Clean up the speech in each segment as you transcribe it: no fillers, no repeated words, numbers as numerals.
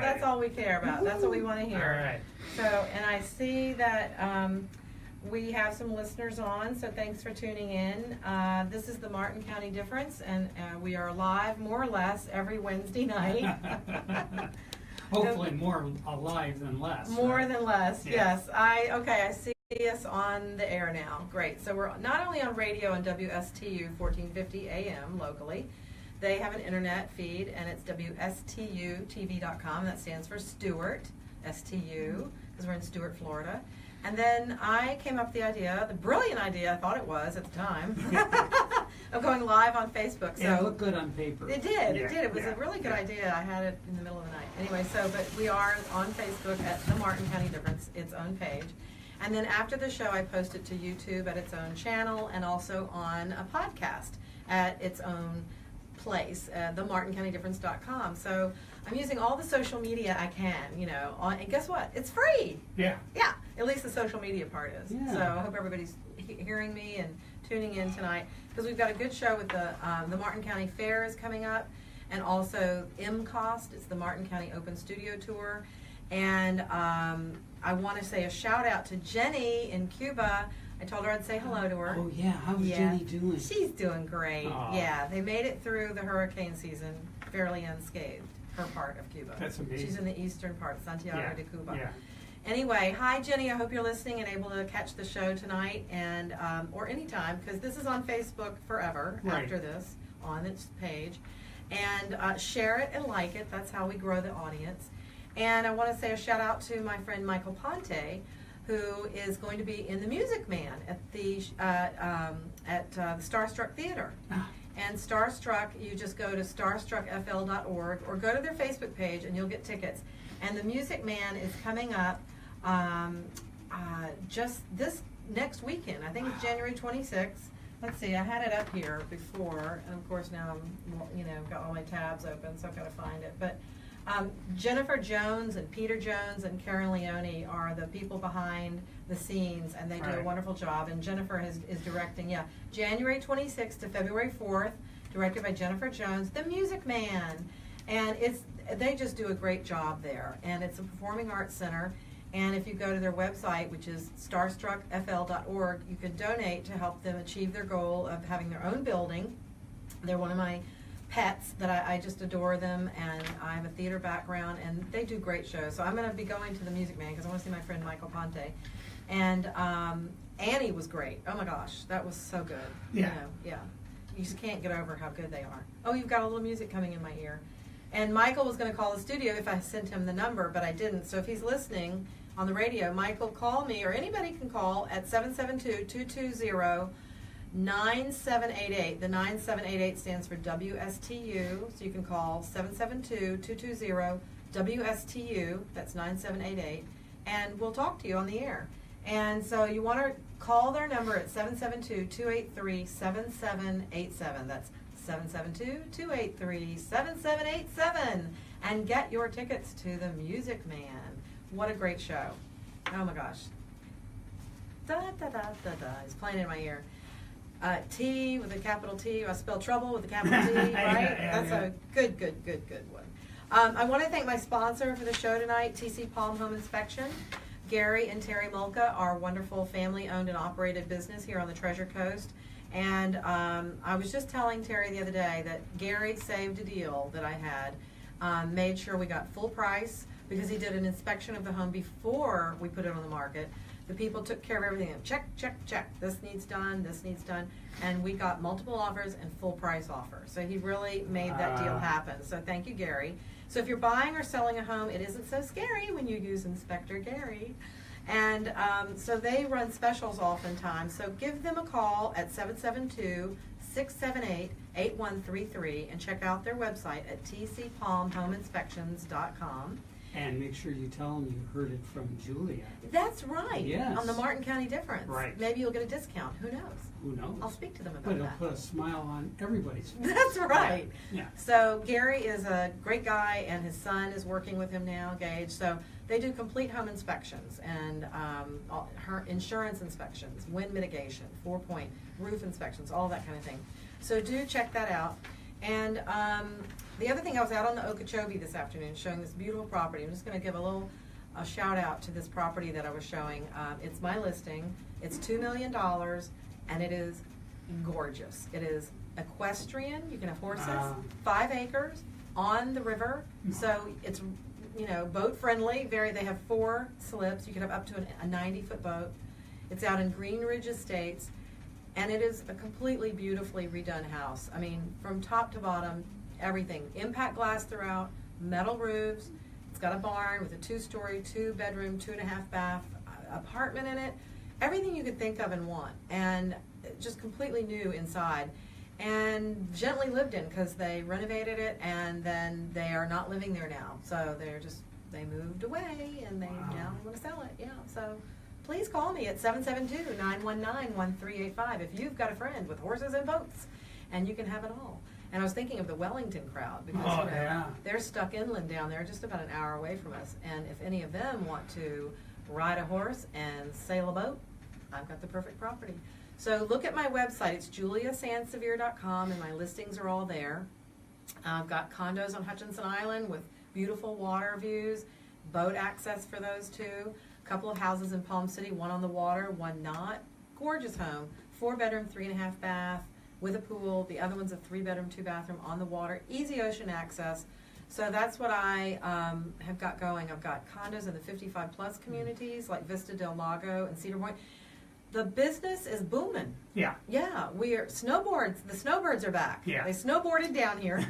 That's all we care about. That's what we want to hear. All right. So, and I see that we have some listeners on, so thanks for tuning in. This is the Martin County Difference, and we are live more or less every Wednesday night. Hopefully more alive than less. More right? than less, Yeah. yes. I see us on the air now. Great. So we're not only on radio on WSTU 1450 AM locally. They have an internet feed, and it's WSTUTV.com. That stands for Stewart, STU, because we're in Stewart, Florida. And then I came up with the idea, the brilliant idea, I thought it was at the time, of going live on Facebook. So it looked good on paper. It did. Yeah, It did. It was a really good idea. I had it in the middle of the night. Anyway, but we are on Facebook at the Martin County Difference, its own page. And then after the show, I post it to YouTube at its own channel, and also on a podcast at its own place, themartincountydifference.com. So I'm using all the social media I can, and guess what? It's free. Yeah. Yeah, at least the social media part is. Yeah. So I hope everybody's hearing me and tuning in tonight, because we've got a good show with the Martin County Fair is coming up, and also MCOST. It's the Martin County Open Studio Tour. And I want to say a shout out to Jenny in Cuba. I told her I'd say hello to her. Oh yeah, how's Jenny doing? She's doing great. Aww. Yeah, they made it through the hurricane season fairly unscathed, her part of Cuba. That's amazing. She's in the eastern part, Santiago de Cuba. Yeah. Anyway, hi Jenny, I hope you're listening and able to catch the show tonight, and or anytime, because this is on Facebook forever after this, on its page. And share it and like it. That's how we grow the audience. And I want to say a shout out to my friend Michael Ponte, who is going to be in The Music Man at the Starstruck Theater. And Starstruck, you just go to starstruckfl.org or go to their Facebook page and you'll get tickets. And The Music Man is coming up just this next weekend. I think it's January 26th. Let's see, I had it up here before, and of course now I'm, got all my tabs open, so I've got to find it. But Jennifer Jones and Peter Jones and Karen Leone are the people behind the scenes, and they do a wonderful job. And Jennifer is directing, January 26th to February 4th, directed by Jennifer Jones, The Music Man. And they just do a great job there. And it's a performing arts center. And if you go to their website, which is starstruckfl.org, you can donate to help them achieve their goal of having their own building. They're one of my pets that I just adore them, and I have a theater background, and they do great shows. So I'm going to be going to The Music Man because I want to see my friend Michael Ponte. And Annie was great. Oh my gosh, that was so good. Yeah. You just can't get over how good they are. Oh, you've got a little music coming in my ear. And Michael was going to call the studio if I sent him the number, but I didn't. So if he's listening on the radio, Michael, call me, or anybody can call at 772-220-9788. The 9788 stands for WSTU, so you can call 772-220-WSTU, that's 9788, and we'll talk to you on the air. And so you want to call their number at 772-283-7787. That's 772-283-7787, and get your tickets to The Music Man. What a great show. Oh my gosh. Da-da-da-da-da. It's playing in my ear. T with a capital T. I spell trouble with a capital T, right? That's a good one. I want to thank my sponsor for the show tonight, TC Palm Home Inspection. Gary and Terry Mulca are wonderful family-owned and operated business here on the Treasure Coast. And I was just telling Terry the other day that Gary saved a deal that I had, made sure we got full price, because he did an inspection of the home before we put it on the market. The people took care of everything. Check, check, check. This needs done, this needs done. And we got multiple offers and full price offer. So he really made that deal happen. So thank you, Gary. So if you're buying or selling a home, it isn't so scary when you use Inspector Gary. And so they run specials oftentimes. So give them a call at 772-678-8133 and check out their website at tcpalmhomeinspections.com. And make sure you tell them you heard it from Julia. That's right. Yes. On the Martin County Difference. Right. Maybe you'll get a discount. Who knows? Who knows? I'll speak to them about But it'll that. put a smile on everybody's face. That's right. Yeah. So Gary is a great guy, and his son is working with him now, Gage. So they do complete home inspections and her insurance inspections, wind mitigation, 4-point roof inspections, all that kind of thing. So do check that out. And The other thing, I was out on the Okeechobee this afternoon showing this beautiful property. I'm just going to give a shout out to this property that I was showing. It's my listing. It's $2 million, and it is gorgeous. It is equestrian. You can have horses, 5 acres on the river. So it's, you know, boat friendly. They have 4 slips. You can have up to a 90-foot boat. It's out in Green Ridge Estates, and it is a completely beautifully redone house. I mean, from top to bottom, everything. Impact glass throughout, metal roofs. It's got a barn with a 2-story, 2-bedroom, 2.5 bath apartment in it. Everything you could think of and want, and just completely new inside. And gently lived in, because they renovated it, and then they are not living there now. So they moved away, and they now want to sell it. Yeah. So please call me at 772-919-1385 if you've got a friend with horses and boats, and you can have it all. And I was thinking of the Wellington crowd, because they're stuck inland down there, just about an hour away from us. And if any of them want to ride a horse and sail a boat, I've got the perfect property. So look at my website. It's juliasansevere.com, and my listings are all there. I've got condos on Hutchinson Island with beautiful water views, boat access for those 2. A couple of houses in Palm City, one on the water, one not. Gorgeous home, 4-bedroom, 3.5 bath with a pool. The other one's a 3-bedroom, 2-bathroom on the water, easy ocean access. So that's what I have got going. I've got condos in the 55-plus communities like Vista del Lago and Cedar Point. The business is booming. Yeah. Yeah, we are snowboards. The snowbirds are back. Yeah. They snowboarded down here.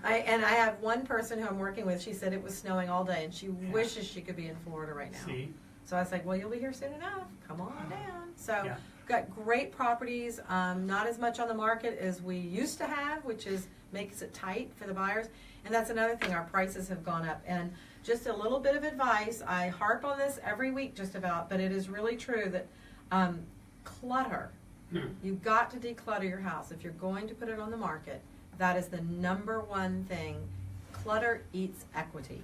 I have one person who I'm working with. She said it was snowing all day, and she wishes she could be in Florida right now. See? So I was like, well, you'll be here soon enough. Come on down. So we've got great properties. Not as much on the market as we used to have, which makes it tight for the buyers. And that's another thing. Our prices have gone up. And just a little bit of advice. I harp on this every week just about, but it is really true that clutter. You've got to declutter your house. If you're going to put it on the market, that is the #1 thing. Clutter eats equity.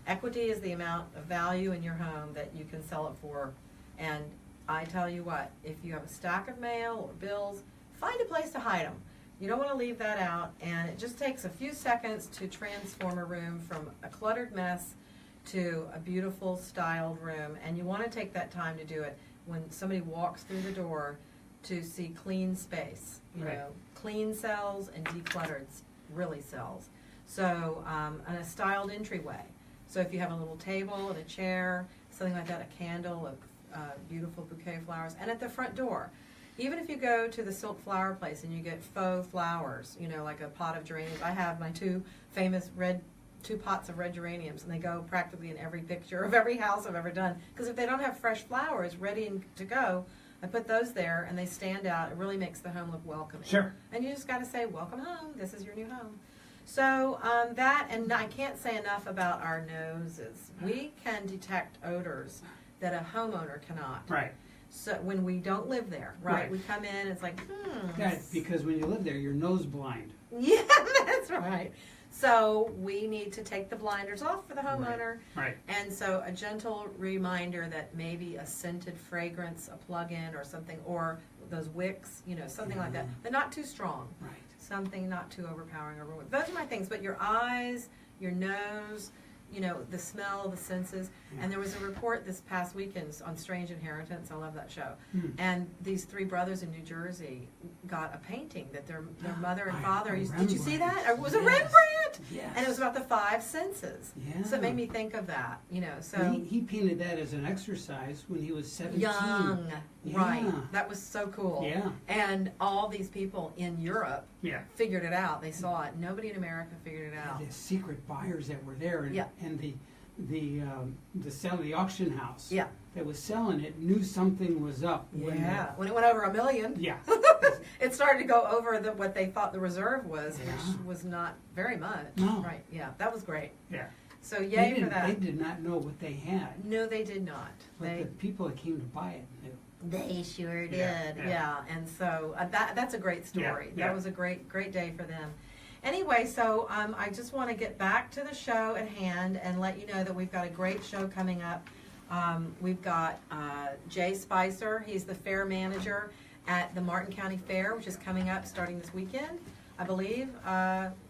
Equity is the amount of value in your home that you can sell it for. And I tell you what, if you have a stack of mail or bills, find a place to hide them. You don't want to leave that out, and it just takes a few seconds to transform a room from a cluttered mess to a beautiful styled room. And you want to take that time to do it when somebody walks through the door, to see clean space. You know, clean sells and decluttered really sells. So and a styled entryway. So if you have a little table and a chair, something like that, a candle, a beautiful bouquet of flowers, and at the front door. Even if you go to the silk flower place and you get faux flowers, you know, like a pot of geraniums. I have my 2 famous 2 pots of red geraniums, and they go practically in every picture of every house I've ever done. Because if they don't have fresh flowers ready to go, I put those there, and they stand out. It really makes the home look welcoming. Sure. And you just got to say, welcome home. This is your new home. So that, and I can't say enough about our noses. We can detect odors that a homeowner cannot. Right. So when we don't live there, right? We come in, it's like, because when you live there, you're nose blind. Yeah, that's right. So we need to take the blinders off for the homeowner. Right. And so a gentle reminder that maybe a scented fragrance, a plug-in or something, or those wicks, you know, something like that, but not too strong. Right. Something not too overpowering or ruined. Those are my things, but your eyes, your nose, you know, the smell, the senses. And there was a report this past weekend on Strange Inheritance. I love that show. And these 3 brothers in New Jersey got a painting that their mother and father used. Did you see that? It was a Rembrandt. Yes. And it was about the 5 senses. Yeah. So it made me think of that, you know. So he painted that as an exercise when he was 17. Young. Yeah. Right. That was so cool. Yeah. And all these people in Europe figured it out. They saw it. Nobody in America figured it out. The secret buyers that were there, and, and the auction house that was selling it knew something was up. When it went over $1 million. Yeah. It started to go over what they thought the reserve was, which was not very much. No. Right. Yeah. That was great. Yeah. So yay for that. They did not know what they had. No, they did not. But the people that came to buy it knew. They sure did. Yeah. And so that's a great story. That was a great day for them. Anyway, so I just want to get back to the show at hand and let you know that we've got a great show coming up. We've got Jay Spicer. He's the fair manager at the Martin County Fair, which is coming up starting this weekend. I believe.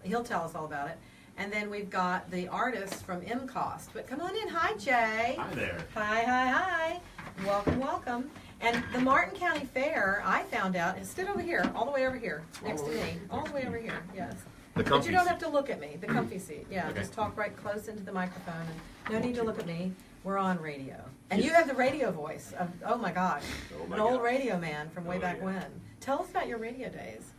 He'll tell us all about it. And then we've got the artist from MCOST. But come on in. Hi, Jay. Hi there. Hi. Welcome, welcome. And the Martin County Fair, I found out, is stood over here, all the way over here, next to me. All the way over here, yes. The But comfy you don't seat. have to look at me, the comfy seat. Yeah, Okay. just talk right close into the microphone. And no need to look at me. We're on radio. And you have the radio voice of, oh my gosh, Oh my an old God. radio man from way Oh, back yeah. when. Tell us about your radio days.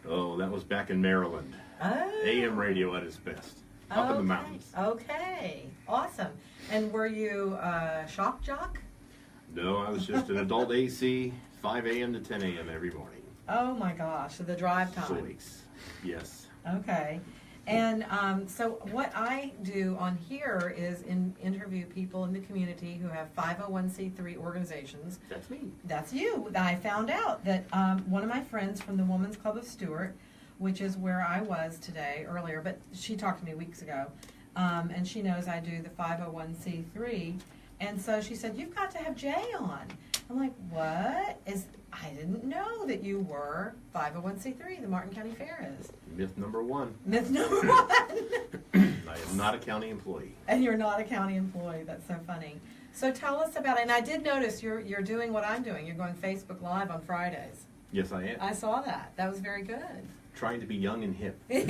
Oh, that was back in Maryland. Oh. AM radio at its best. Up in the mountains. Okay, awesome. And were you a shock jock? No, I was just an adult AC, 5 a.m. to 10 a.m. every morning. Oh my gosh, the drive time. Sweets. Yes. Okay. And so what I do on here is interview people in the community who have 501c3 organizations. That's me. That's you. I found out that one of my friends from the Women's Club of Stewart, which is where I was today earlier, but she talked to me weeks ago, and she knows I do the 501c3, and so she said, you've got to have Jay on. I'm like, what? I didn't know that you were 501c3, the Martin County Fair is. Myth number one. Myth number one. I am not a county employee. And you're not a county employee. That's so funny. So tell us about it. And I did notice you're doing what I'm doing. You're going Facebook Live on Fridays. Yes, I am. I saw that. That was very good. Trying to be young and hip. Me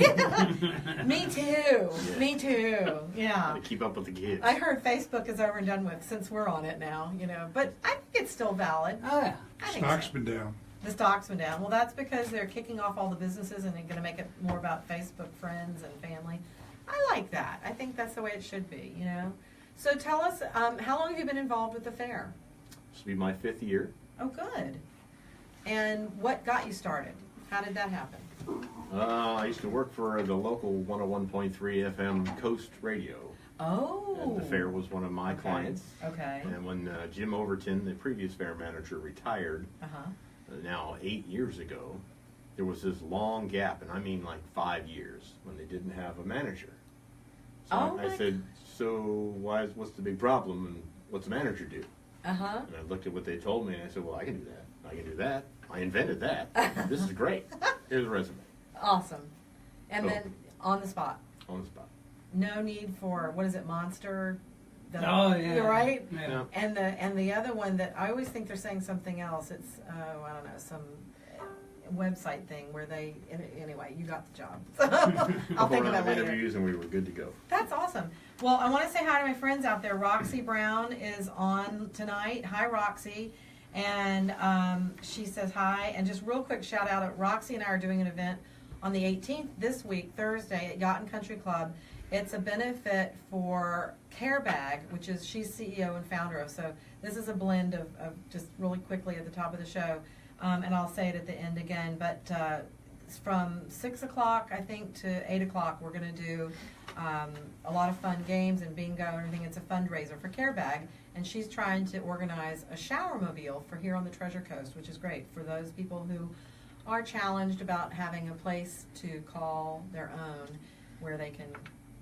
too. Yeah. Me too. Yeah. To keep up with the kids. I heard Facebook is over and done with since we're on it now, but I think it's still valid. Oh, yeah. I think Stock's so. been down. The stock's been down. Well, that's because they're kicking off all the businesses and they're going to make it more about Facebook friends and family. I like that. I think that's the way it should be, So tell us, how long have you been involved with the fair? This will be my 5th year. Oh, good. And what got you started? How did that happen? I used to work for the local 101.3 FM Coast Radio. Oh. And the fair was one of my clients. Okay. And when Jim Overton, the previous fair manager, retired, Uh-huh. now 8 years ago, there was this long gap, and I mean like 5 years, when they didn't have a manager. So Oh I my said, so what's the big problem, and what's the manager do? Uh-huh. And I looked at what they told me, and I said, well, I can do that. I can do that. I invented that. This is great. Here's a resume. Awesome. And Oh. then on the spot. On the spot. No need for, what is it, Monster? Oh, yeah. You're right? Yeah. And the other one that I always think they're saying something else. It's, I don't know, some website thing where they, anyway, you got the job. I'll think of round it of later. interviews, and we were good to go. That's awesome. Well, I want to say hi to my friends out there. Roxy Brown is on tonight. Hi, Roxy. And she says hi. And just real quick shout out, Roxy and I are doing an event on the 18th this week, Thursday, at Yacht and Country Club. It's a benefit for Care Bag, which is she's CEO and founder of. So this is a blend of just really quickly at the top of the show. And I'll say it at the end again. But from 6 o'clock, I think, to 8 o'clock, we're going to do a lot of fun games and bingo and everything. It's a fundraiser for Care Bag. And she's trying to organize a shower-mobile for here on the Treasure Coast, which is great for those people who are challenged about having a place to call their own where they can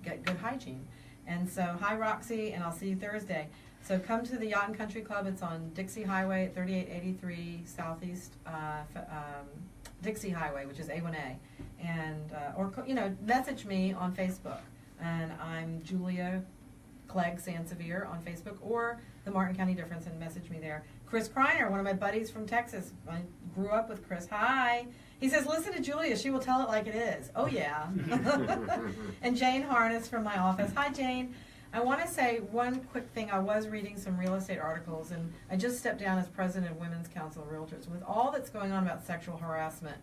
get good hygiene. And so, hi, Roxy, and I'll see you Thursday. So come to the Yacht and Country Club. It's on Dixie Highway at 3883 Southeast Dixie Highway, which is A1A. And, or, message me on Facebook. And I'm Julia Clegg Sansevere on Facebook, or the Martin County Difference, and message me there. Chris Kreiner, one of my buddies from Texas. I grew up with Chris. Hi. He says, listen to Julia. She will tell it like it is. Oh, yeah. And Jane Harness from my office. Hi, Jane. I want to say one quick thing. I was reading some real estate articles, and I just stepped down as president of Women's Council of Realtors. With all that's going on about sexual harassment,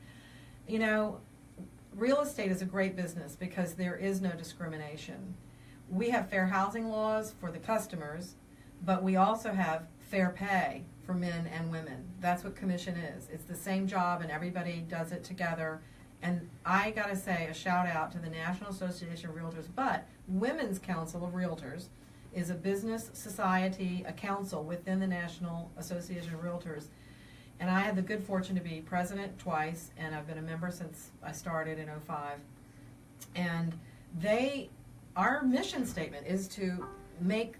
real estate is a great business because there is no discrimination. We have fair housing laws for the customers, but we also have fair pay for men and women. That's what commission is. It's the same job and everybody does it together. And I got to say a shout out to the National Association of Realtors, but Women's Council of Realtors is a business society, a council within the National Association of Realtors. And I had the good fortune to be president twice, and I've been a member since I started in '05. And our mission statement is to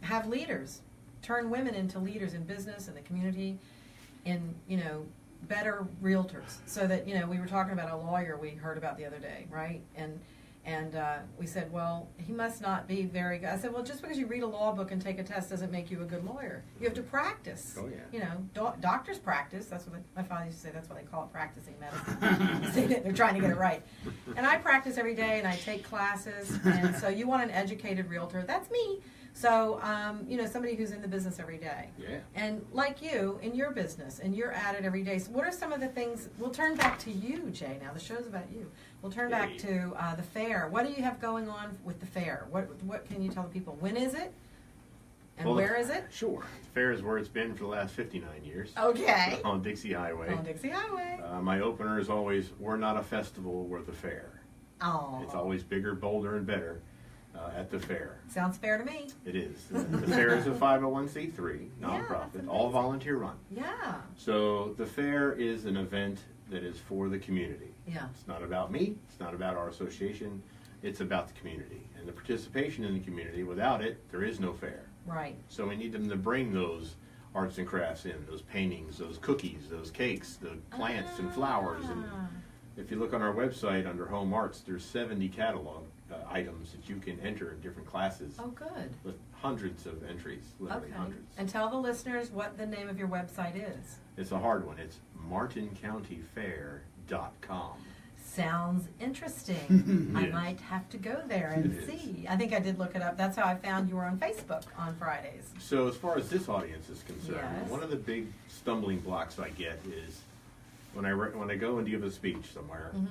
have leaders, turn women into leaders in business, in the community, in, better realtors, so that, you know, we were talking about a lawyer we heard about the other day, right? And we said, well, he must not be very good. I said, well, just because you read a law book and take a test doesn't make you a good lawyer. You have to practice. Oh, yeah. You know, doctors practice. That's what my father used to say. That's why they call it practicing medicine. They're trying to get it right. And I practice every day, and I take classes. And so you want an educated realtor. That's me. So, you know, somebody who's in the business every day. Yeah. And like you, in your business, and you're at it every day. So what are some of the things, we'll turn back to you, Jay, now. The show's about you. We'll turn back to the fair. What do you have going on with the fair? What can you tell the people? When is it? And Well, where is it? Sure. The fair is where it's been for the last 59 years. Okay. On Dixie Highway. On Dixie Highway. My opener is always, we're not a festival, we're the fair. Oh. It's always bigger, bolder, and better at the fair. Sounds fair to me. It is. The fair is a 501c3 nonprofit, that's all amazing. volunteer run. Yeah. So the fair is an event that is for the community. Yeah. It's not about me, it's not about our association, it's about the community. And the participation in the community, without it, there is no fair. Right. So we need them to bring those arts and crafts in, those paintings, those cookies, those cakes, the plants and flowers. And if you look on our website under Home Arts, there's 70 catalog items that you can enter in different classes. Oh, good. With hundreds of entries, literally Okay. hundreds. And tell the listeners what the name of your website is. It's a hard one. It's martincountyfair.com. Sounds interesting. I Yes. might have to go there and It is. see. I think I did look it up. That's how I found you were on Facebook on Fridays. So as far as this audience is concerned, Yes. one of the big stumbling blocks I get is when I go and give a speech somewhere, Mhm.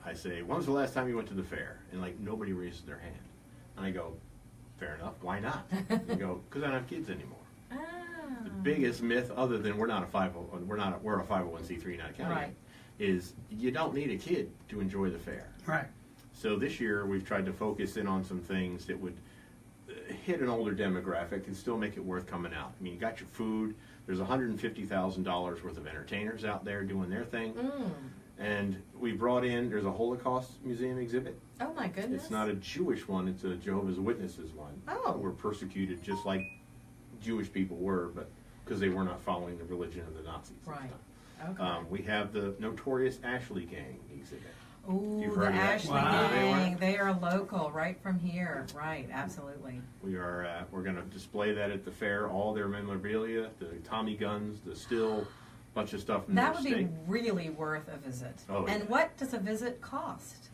I say, when was the last time you went to the fair? And like nobody raises their hand. And I go, fair enough, why not? They go, because I don't have kids anymore. Ah. The biggest myth, other than we're a 501c3, not a county, Right. is you don't need a kid to enjoy the fair. Right. So this year we've tried to focus in on some things that would hit an older demographic and still make it worth coming out. I mean, you got your food. There's $150,000 worth of entertainers out there doing their thing. Mm. And we brought in, there's a Holocaust museum exhibit. Oh my goodness. It's not a Jewish one, it's a Jehovah's Witnesses one. Oh. Who were persecuted just like Jewish people were, but because they were not following the religion of the Nazis. at the Right. time. Okay. We have the notorious Ashley Gang exhibit. Ooh, You've the heard of that? Ashley Wow. Gang. They are local, right from here. Right, absolutely. We're going to display that at the fair, all their memorabilia, the Tommy guns, the still, bunch of stuff from That their would state. be really worth a visit. Oh, And yeah. what does a visit cost?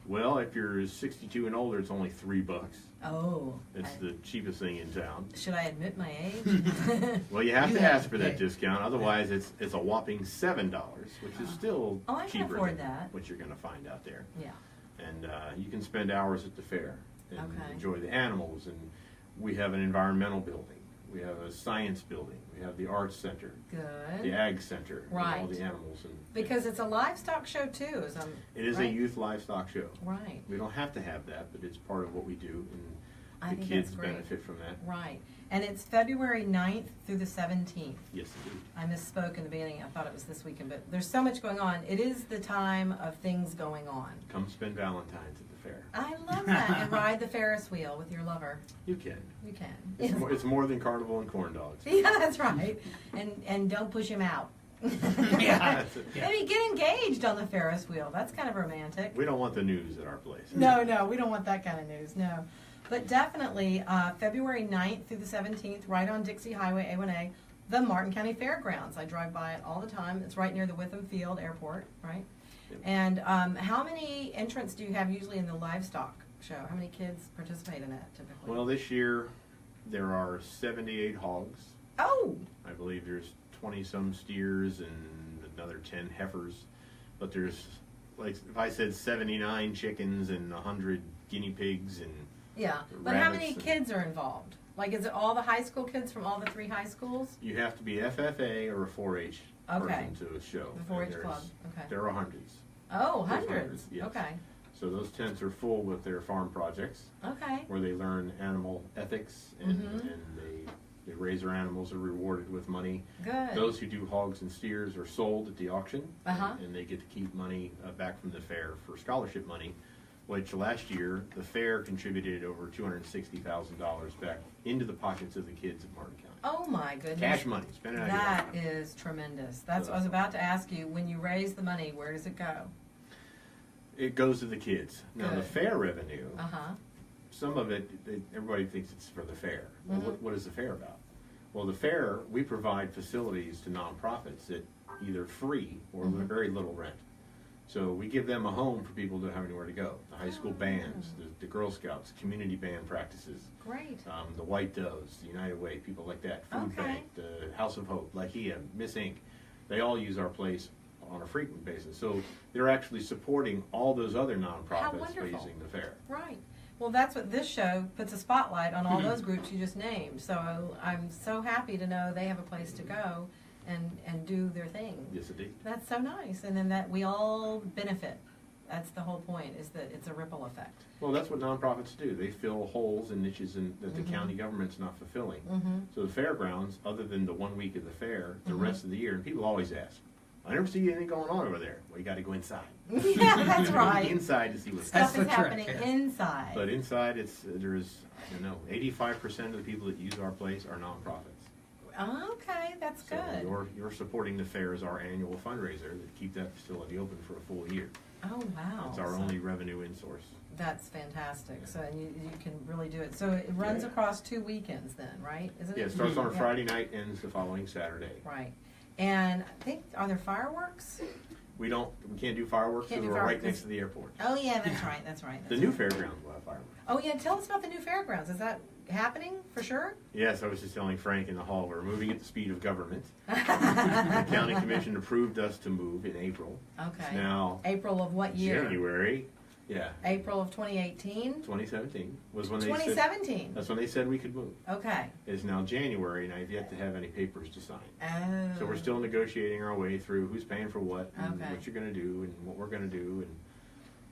Well, if you're 62 and older, it's only $3. Oh. It's the cheapest thing in town. Should I admit my age? Well, you have You to have ask to for that pay. discount. Otherwise, it's a whopping $7, which is still Oh, I can cheaper afford than that. what you're going to find out there. Yeah. And you can spend hours at the fair and Okay. enjoy the animals. And we have an environmental building. We have a science building. We have the arts center, the Good. ag center, with all Right. the animals. And Because it's a livestock show too, as I'm. it is right? a youth livestock show. Right. We don't have to have that, but it's part of what we do, I and the think kids that's great. benefit from that. Right. And it's February 9th through the 17th. Yes, indeed. I misspoke in the beginning. I thought it was this weekend, but there's so much going on. It is the time of things going on. Come spend Valentine's at the fair. I love that. And ride the Ferris wheel with your lover. You can. You can. It's more than carnival and corn dogs. Yeah, that's right. And don't push him out. Yeah. Yeah. Maybe get engaged on the Ferris wheel. That's kind of romantic. We don't want the news at our place. No, we don't want that kind of news, no. But definitely, February 9th through the 17th, right on Dixie Highway A1A, the Martin County Fairgrounds. I drive by it all the time. It's right near the Witham Field Airport, right? Yep. And how many entrants do you have usually in the livestock show? How many kids participate in that typically? Well, this year there are 78 hogs. Oh! I believe there's 20-some steers and another 10 heifers. But there's, like, if I said 79 chickens and 100 guinea pigs and Yeah, but how rabbits many and- kids are involved? Like, is it all the high school kids from all the 3 high schools? you have to be FFA or a 4-H Okay. person to a show. The 4-H And there's- club, okay. There are hundreds. Oh, There's hundreds. yes. Okay. So those tents are full with their farm projects Okay. where they learn animal ethics and, Mhm. and they raise their animals, are rewarded with money. Good. Those who do hogs and steers are sold at the auction, Uh-huh. and they get to keep money back from the fair for scholarship money which last year the fair contributed over $260,000 back into the pockets of the kids of Martin County. Oh my goodness. Cash money, spent it out That of your is tremendous. That's what I was about to ask you. When you raise the money, where does it go? It goes to the kids. Now the Good. fair revenue, Uh-huh. some of it, everybody thinks it's for the fair. Well, Mhm. what is the fair about? Well, the fair, we provide facilities to nonprofits at either free or Mhm. very little rent. So we give them a home for people to have anywhere to go. The high school bands, the Girl Scouts, community band practices, Great. the White Doves, the United Way, people like that, Food Okay. Bank, the House of Hope, Lahia, Miss Inc. They all use our place on a frequent basis. So they're actually supporting all those other nonprofits by wonderful. using the fair. Right. Well, that's what this show puts a spotlight on, all those groups you just named. So I'm so happy to know they have a place to go and do their thing. Yes, indeed. That's so nice. And then that we all benefit. That's the whole point, is that it's a ripple effect. Well, that's what nonprofits do. They fill holes and niches that the Mhm. county government's not fulfilling. Mm-hmm. So the fairgrounds, other than the 1 week of the fair, the Mhm. rest of the year, and people always ask, I never see anything going on over there. Well, you got to go inside. Yeah, that's right. Inside to see what's That's Stuff happening. is the trick, happening yeah. inside. But inside, there's 85% of the people that use our place are nonprofits. Okay, that's So good. you're supporting the fair as our annual fundraiser to keep that facility open for a full year. Oh, wow. It's our So only revenue in source. That's fantastic. So and you can really do it. So it runs Yeah. across 2 weekends then, right? Isn't Yeah, it? it starts on a Yeah. Friday night, ends the following Saturday. Right. And I think, are there fireworks? We can't do fireworks Can't because do we're right fireworks. next to the airport. Oh, yeah, that's right. That's right. The That's new right. fairgrounds will have fireworks. Oh, yeah. Tell us about the new fairgrounds. Is that happening for sure? Yes, I was just telling Frank in the hall, we're moving at the speed of government. The county commission approved us to move in April. Okay. Now, April of what year? January, yeah, April of 2018? 2017 was when they said, 2017. that's when they said we could move. Okay. It's now January, and I've yet to have any papers to sign. Oh. So we're still negotiating our way through who's paying for what, and Okay. what you're gonna do, and what we're gonna do,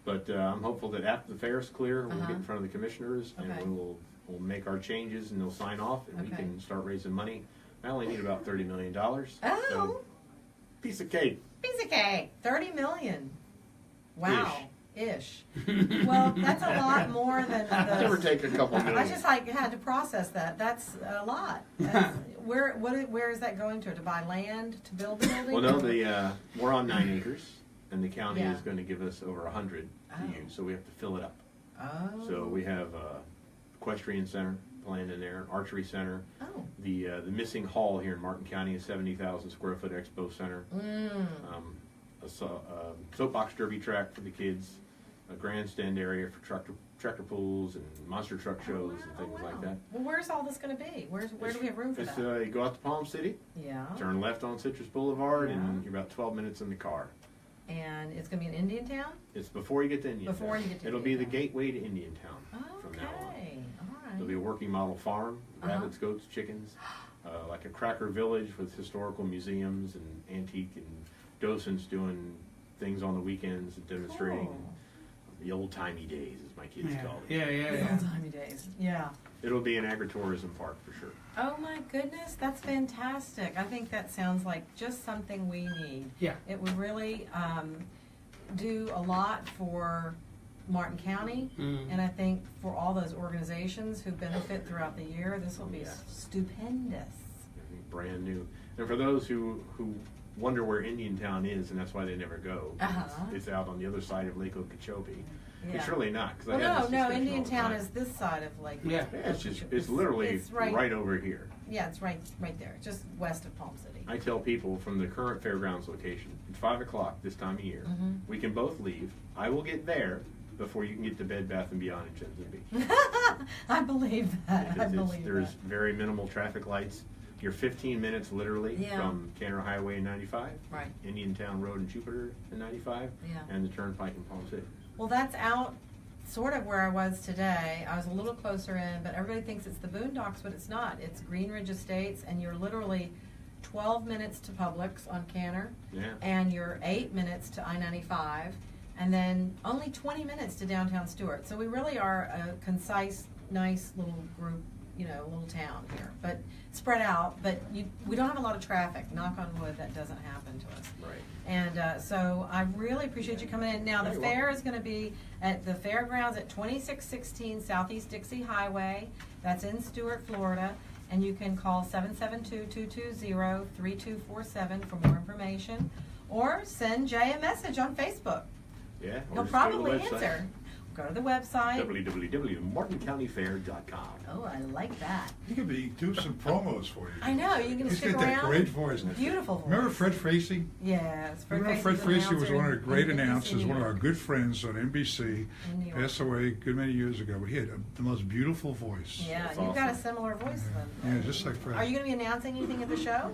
but I'm hopeful that after the fair's clear, we'll Uh-huh. get in front of the commissioners, Okay. and we'll make our changes, and they'll sign off, and we Okay. can start raising money. I only need about $30 million. Oh. So, piece of cake. Piece of cake. 30 million. Wow. Ish. Well, that's a lot more than the. Give or take a couple million. I just had to process that. That's a lot. Where is that going to? To buy land to build the building? Well, no, we're on 9 acres, and the county Yeah. is going to give us over 100 to Oh. use, so we have to fill it up. Oh. So we have equestrian center planned in there, archery center. Oh. The missing hall here in Martin County is 70,000 square foot expo center. Mm. A soapbox derby track for the kids, a grandstand area for tractor pools and monster truck shows and things like that. Well, where's all this going to be? Where do we have room for It's, that? you go out to Palm City, Yeah. turn left on Citrus Boulevard, Yeah. and you're about 12 minutes in the car. And it's going to be in Indian Town? It's before you get to Indian Before Town. you get to It'll be the Indian Town. gateway to Indian Town from now on. Okay. All There'll be right. a working model farm, Uh-huh. rabbits, goats, chickens, like a cracker village with historical museums and antique and docents doing things on the weekends and demonstrating. Cool. The old-timey days, as my kids Yeah, call it. yeah, The yeah. old timey days. Yeah. It'll be an agritourism park for sure. Oh my goodness, that's fantastic. I think that sounds like just something we need. Yeah. It would really do a lot for Martin County, and I think for all those organizations who benefit throughout the year, this will be Yeah. stupendous. Brand new. And for those who wonder where Indian Town is, and that's why they never go, Uh-huh. it's out on the other side of Lake Okeechobee. Yeah. It's really not, because Well, I have this no, discussion Indian all the Town time. is this side of Lake. Yeah. Yeah, it's literally It's right over here. Yeah, it's right there, just west of Palm City. I tell people from the current fairgrounds location, at 5 o'clock this time of year, Mhm. we can both leave. I will get there before you can get to Bed Bath & Beyond in Jensen Beach. I believe that. I Because believe there's that. very minimal traffic lights. You're 15 minutes literally Yeah. from Canner Highway and 95, Right. Indian Town Road in Jupiter and 95, Yeah. and the Turnpike in Palm City. Well, that's out sort of where I was today. I was a little closer in, but everybody thinks it's the Boondocks, but it's not. It's Green Ridge Estates, and you're literally 12 minutes to Publix on Canner, Yeah. and you're 8 minutes to I-95, and then only 20 minutes to downtown Stewart. So we really are a concise, nice little group, little town here, but spread out. But we don't have a lot of traffic. Knock on wood, that doesn't happen to us. Right. And so I really appreciate you coming in. Now the fair is going to be at the fairgrounds at 2616 Southeast Dixie Highway. That's in Stuart, Florida. And you can call 772-220-3247 for more information, or send Jay a message on Facebook. Yeah. He'll probably answer. Go to the website. www.martincountyfair.com. Oh, I like that. He could do some promos for you. I know, you can He's stick got that around. great voice. Beautiful voice. Remember Fred Tracy? Yes. Fred Tracy's Tracy was one of the great in announcers, one of New our York. good friends on NBC. In New York. Passed away a good many years ago, but he had the most beautiful voice. Yeah, That's you've got a awesome. similar voice then. Yeah, just like Fred. Are you going to be announcing anything at the show?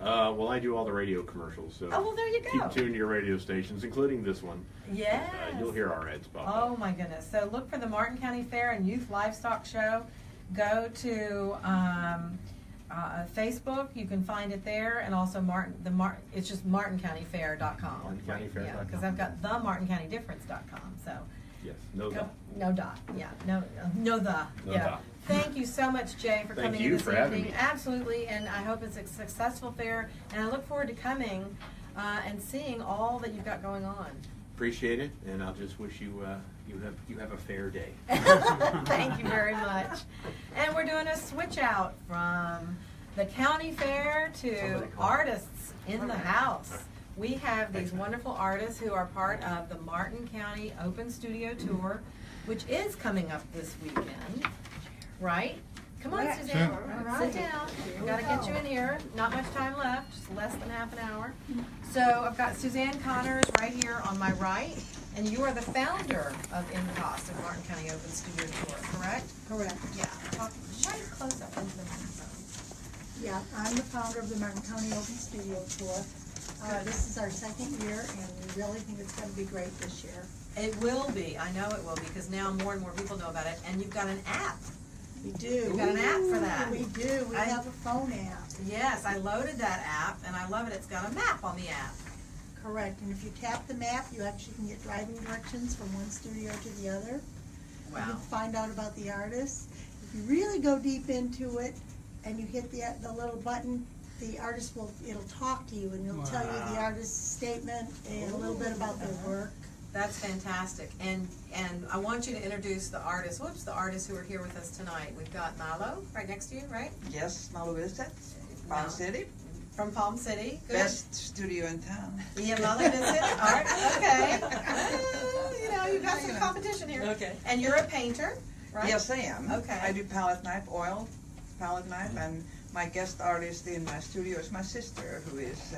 Well, I do all the radio commercials, so Oh, well, there you go. keep tuned to your radio stations, inclling this one. Yes. You'll hear our ads pop Oh up. my goodness. So look for the Martin County Fair and Youth Livestock Show. Go to Facebook. You can find it there, and also it's just martincountyfair.com. MartinCountyFair.com. Yeah, because I've got the martincountyDifference.com. So Yes, no go, doubt. no dot. Yeah, no the. No yeah. dot. Thank you so much, Jay, for Thank coming you in this for having evening. me. Absolutely, and I hope it's a successful fair, and I look forward to coming and seeing all that you've got going on. Appreciate it, and I'll just wish you you have a fair day. Thank you very much. And we're doing a switch out from the county fair to artists in the house. We have these wonderful artists who are part of the Martin County Open Studio Tour, which is coming up this weekend, right? Come on, Suzanne. Sit down. We've got to get you in here. Not much time left, just less than half an hour. So I've got Suzanne Connors right here on my right, and you are the founder of MCOST, of Martin County Open Studio Tour, correct? Correct. Yeah. Shine close up into the microphone. Yeah, I'm the founder of the Martin County Open Studio Tour. This is our second year, and we really think it's going to be great this year. It will be. I know it will be, because now more and more people know about it, and you've got an app. We do. You've got an app for that. We do. We have a phone app. Yes, I loaded that app, and I love it. It's got a map on the app. Correct. And if you tap the map, you actually can get driving directions from one studio to the other. You Wow. can find out about the artists. If you really go deep into it, and you hit the little button, the artist it'll talk to you, and it'll tell you the artist's statement and a little bit about their work. That's fantastic. And I want you to introduce the artists. The artists who are here with us tonight. We've got Mallo right next to you, right? Yes, Mallo Bisset, Palm City. From Palm City. Good. Best studio in town. Yeah, Mallo Bisset. All right. Okay. You've got some competition here. Okay. And you're a painter, right? Yes, I am. Okay. I do palette knife, oil palette knife, and my guest artist in my studio is my sister, who is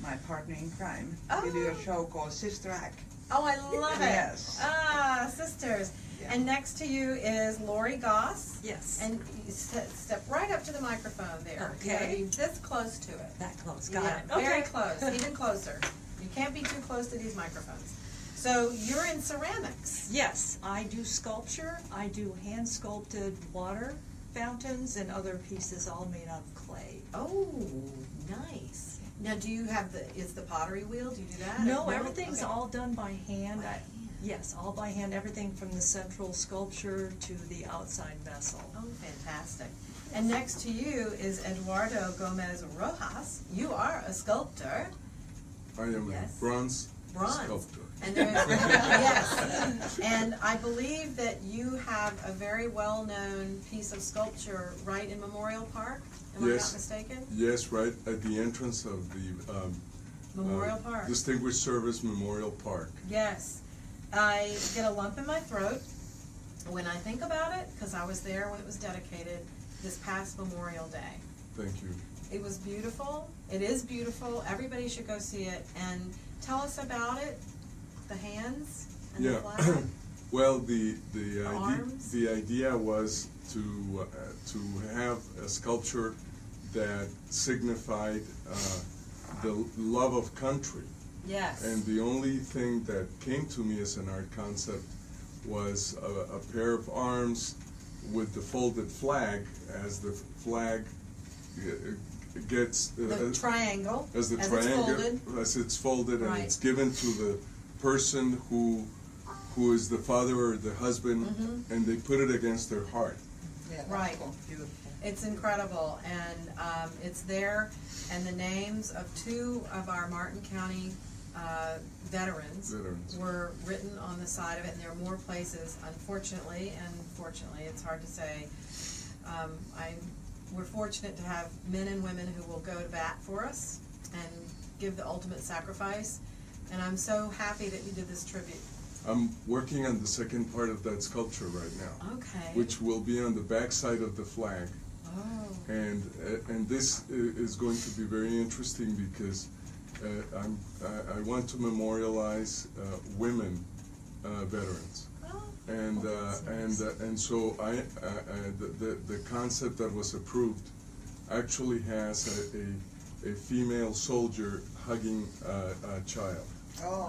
my partner in crime. We do a show called Sister Act. Oh, I love it. Yes. Ah, sisters. Yeah. And next to you is Lorrie Goss. Yes. And you step right up to the microphone there. You gotta Okay. be this close to it. That close, got Yeah, it. very Okay. close, even closer. You can't be too close to these microphones. So you're in ceramics. Yes, I do sculpture. I do hand sculpted water fountains and other pieces all made out of clay. Oh, nice. Now, do you have is the pottery wheel? Do you do that? No, Or- everything's okay. all done by hand. By hand. Yes, all by hand. Everything from the central sculpture to the outside vessel. Oh, fantastic. And next to you is Eduardo Gomez Rojas. You are a sculptor. I am Yes. a bronze Bronze. sculptor. And yes. And I believe that you have a very well-known piece of sculpture right in Memorial Park. Am I not Yes. mistaken? Yes, right at the entrance of the Memorial Park. Distinguished Service Memorial Park. Yes. I get a lump in my throat when I think about it, because I was there when it was dedicated this past Memorial Day. Thank you. It was beautiful. It is beautiful. Everybody should go see it. And tell us about it. The hands and the flag. Well, arms? the idea was to have a sculpture that signified the love of country. Yes. And the only thing that came to me as an art concept was a pair of arms with the folded flag, as the flag gets the triangle. as the it's triangle folded. as it's folded, and Right. it's given to the person who is the father or the husband, Mm-hmm. and they put it against their heart. Yeah, that's Right. cool. Beautiful. It's incredible, and it's there, and the names of 2 of our Martin County veterans were written on the side of it, and there are more places, unfortunately, and fortunately, it's hard to say. We're fortunate to have men and women who will go to bat for us and give the ultimate sacrifice, and I'm so happy that you did this tribute. I'm working on the second part of that sculpture right now, Okay. which will be on the back side of the flag. Oh. And this is going to be very interesting because I want to memorialize women veterans. Oh. And so the concept that was approved actually has a female soldier hugging a child. Oh,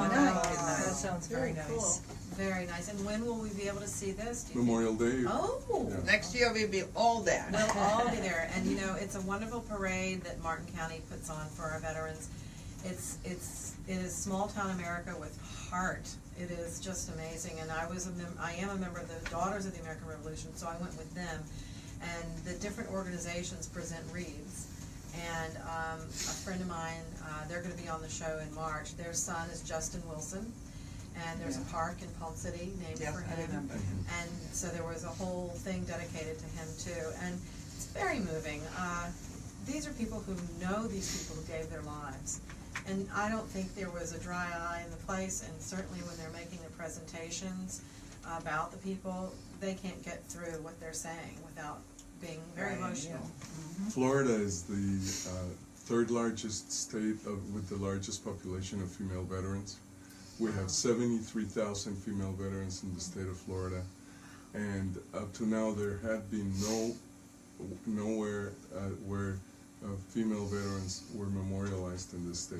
That nice. sounds very Very cool. nice. Very nice. And when will we be able to see this? Do you think? Memorial Day. Oh. Yeah. Next year we'll be all there. We'll all be there, and you know, it's a wonderful parade that Martin County puts on for our veterans. It is small town America with heart. It is just amazing, and I am a member of the Daughters of the American Revolution, so I went with them, and the different organizations present wreaths. And a friend of mine, they're going to be on the show in March. Their son is Justin Wilson, and there's a park in Palm City named Yes, for I him. remember. And so there was a whole thing dedicated to him too, and it's very moving. These are people who know these people who gave their lives, and I don't think there was a dry eye in the place, and certainly when they're making the presentations about the people, they can't get through what they're saying without being very emotional. Florida is the third largest state with the largest population of female veterans. We have 73,000 female veterans in the state of Florida, and up to now there had been nowhere where female veterans were memorialized in this state.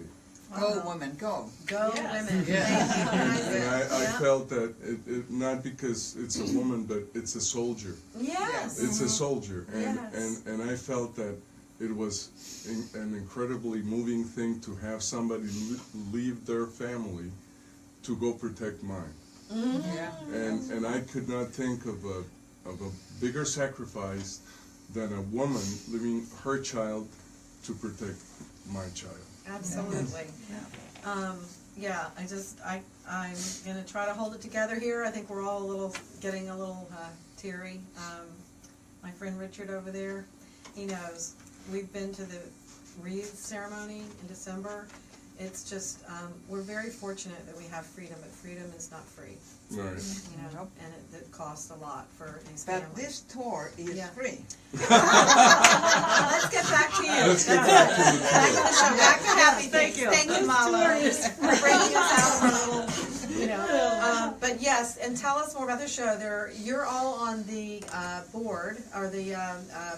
Go women, go. Go Yes. women. Yes. Thank you. And I Yeah. felt that not because it's a woman, but it's a soldier. Yes. It's a soldier, Yes. and I felt that it was an incredibly moving thing to have somebody leave their family to go protect mine. Yeah. And I could not think of a bigger sacrifice than a woman leaving her child to protect my child. Absolutely. Yeah, I'm gonna try to hold it together here. I think we're all getting a little teary. My friend Richard over there, he knows. We've been to the wreath ceremony in December. It's just, we're very fortunate that we have freedom, but freedom is not free. Right. You know, Nope. and it costs a lot for these But families. this tour is Yeah. free. Let's get back to you. Let's get back to the Back to the show, back to happy Thank things. you. Thank you, Mallo, for bringing us out of our little, you know. But yes, and tell us more about the show. You're all on the board, or the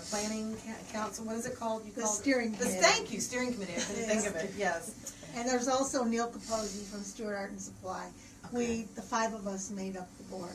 planning council, what is it called? You The called it- steering committee. Thank you, steering committee, I couldn't think of it, yes. And there's also Neil Capozzi from Stewart Art and Supply. Okay. The 5 of us made up the board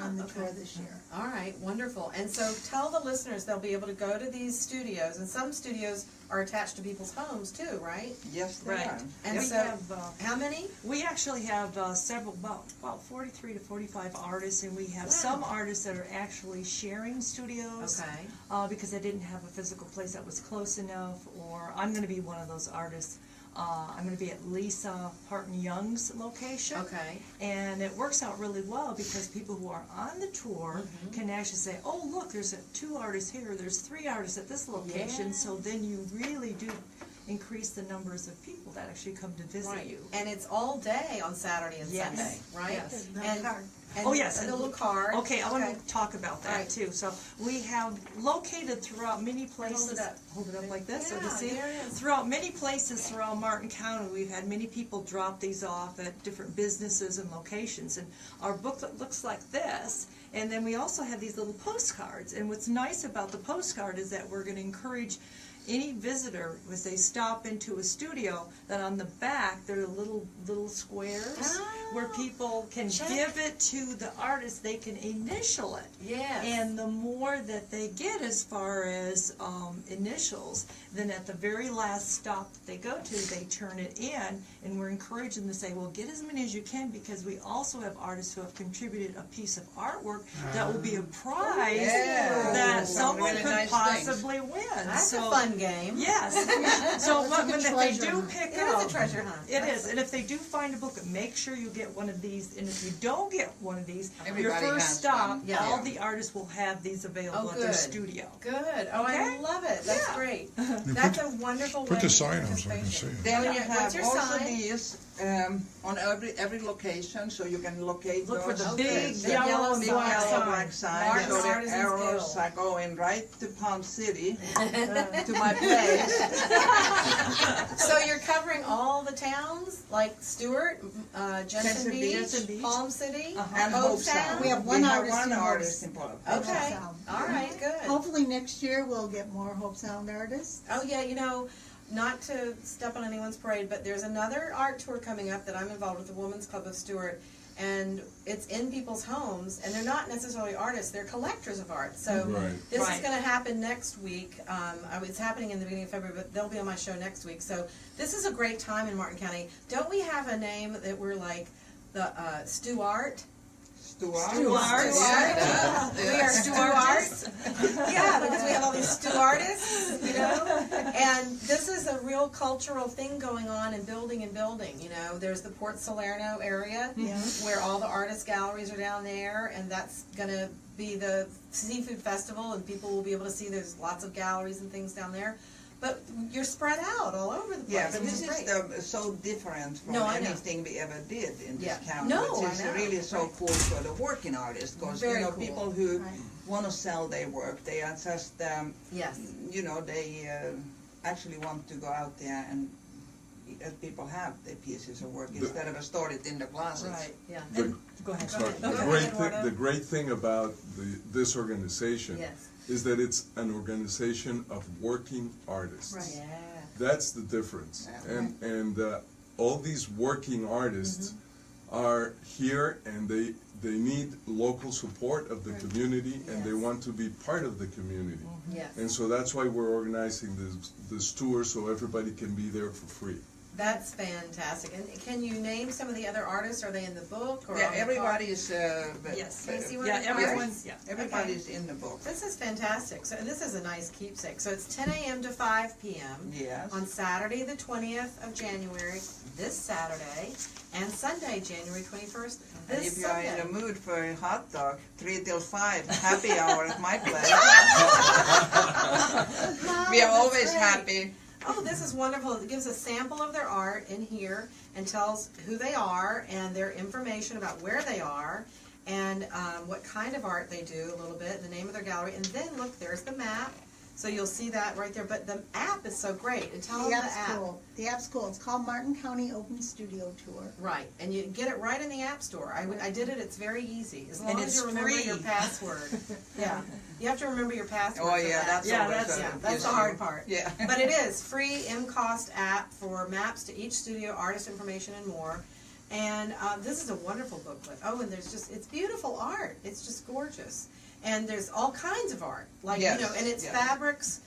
on the tour this year. All right, wonderful. And so tell the listeners they'll be able to go to these studios, and some studios are attached to people's homes too, right? Yes, they Right. are. And We so, have, how many? We actually have several, about 43 to 45 artists, and we have Wow. some artists that are actually sharing studios. Okay. Because they didn't have a physical place that was close enough, or I'm going to be one of those artists. I'm going to be at Lisa Parton Young's location. Okay. And it works out really well because people who are on the tour can actually say, oh, look, there's 2 artists here, there's 3 artists at this location, Yeah. so then you really do increase the numbers of people that actually come to visit Right. you. And it's all day on Saturday and Yes. Sunday, right? Yes. And, card. and Oh, yes, and the and- little card. Okay, I want to talk about that Right. too. So we have located throughout many places. Hold it up. Hold it up like this, so to Yeah, see. there it is. Throughout many places throughout Martin County, we've had many people drop these off at different businesses and locations. And our booklet looks like this. And then we also have these little postcards. And what's nice about the postcard is that we're going to encourage any visitor, as they stop into a studio, that on the back there are little squares where people can Check. give it to the artist. They can initial it. Yes. And the more that they get as far as initials, then at the very last stop that they go to, they turn it in, and we're encouraging them to say, well, get as many as you can, because we also have artists who have contributed a piece of artwork that will be a prize Yeah. that Some someone really could nice possibly win. That's So, a fun game. yes. So It's like a when they treasure do hunt. pick It up, is a treasure hunt. it is, and if they do find a book, make sure you get one of these. And if you don't get one of these, your Everybody first has stop, one. Yeah. all the artists will have these available Oh, at their good. studio. Good. Oh, I Okay. love it. That's Yeah. great. That's a wonderful way Put the of sign on so I can see participation. it. Then you Yeah. have What's your also sign? these on every location, so you can locate Look for those. the Oh, big good. yellow Yellow and Big black yellow sign. black sign, Martin's so the Artisans arrows Guild. are going right to Palm City, to my place. So you're covering all the towns, like Stewart, Jensen Beach, Jensen Beach. Palm City, And Hopestown? We have one artist one in artist Hope- in Palm. Okay. Hopestown. All right, good. Hopefully next year we'll get more Hope Sound artists. Oh, yeah, you know, not to step on anyone's parade, but there's another art tour coming up that I'm involved with, the Women's Club of Stewart, and it's in people's homes, and they're not necessarily artists, they're collectors of art. So Right. this is Right. going to happen next week. It's happening in the beginning of February, but they'll be on my show next week. So this is a great time in Martin County. Don't we have a name that we're like the Stu Art? Stuart. We are Stewarts. Yeah, because we have all these Stewartists, you know. And this is a real cultural thing going on in building and building. You know, there's the Port Salerno area where all the artist galleries are down there, and that's going to be the seafood festival, and people will be able to see there's lots of galleries and things down there. But you're spread out all over the place. Yeah, but which this great. is so different from No, I know. anything we ever did in this Yeah. county. No, which is I know. really so Right. cool for the working artists, because Very cool. people who Right. want to sell their work, they are just Yes. they actually want to go out there and let people have their pieces of work instead of store it in the closets. Right. Yeah. The- And, Go ahead. Sorry, Go ahead, the great thing about this organization yes. is that it's an organization of working artists. Right. Yeah. That's the difference. Yeah. And all these working artists are here, and they need local support of the community, and they Yes. want to be part of the community. Yes. And so that's why we're organizing this tour, so everybody can be there for free. That's fantastic. And can you name some of the other artists? Are they in the book? Or Yeah, on the everybody's. Yes. Can you see where Yeah, the everyone's, cards? yeah. Everybody's in the book. This is fantastic. So this is a nice keepsake. So it's 10 a.m. to 5 p.m. Yes. on Saturday, the 20th of January, this Saturday, and Sunday, January 21st, And this if you are in Sunday. the mood for a hot dog, 3 till 5, happy hour at my place. We are that's always great. happy. Oh, this is wonderful. It gives a sample of their art in here and tells who they are and their information about where they are and what kind of art they do a little bit, the name of their gallery. And then, look, there's the map. So you'll see that right there. But the app is so great. And tell them The the app's app. cool. The app's cool. It's called Martin County Open Studio Tour. Right. And you get it right in the App Store. I did it. It's very easy. As long And as it's you remember free. your password. Yeah. You have to remember your password. Oh for yeah, that. that's Yeah, always that's- a Yeah, that's the issue. hard part. Yeah. But it is free MCOST app for maps to each studio, artist information, and more. And this is a wonderful booklet. Oh, and there's just, it's beautiful art. It's just gorgeous. And there's all kinds of art. Like, Yes, you know, and it's yeah. fabrics,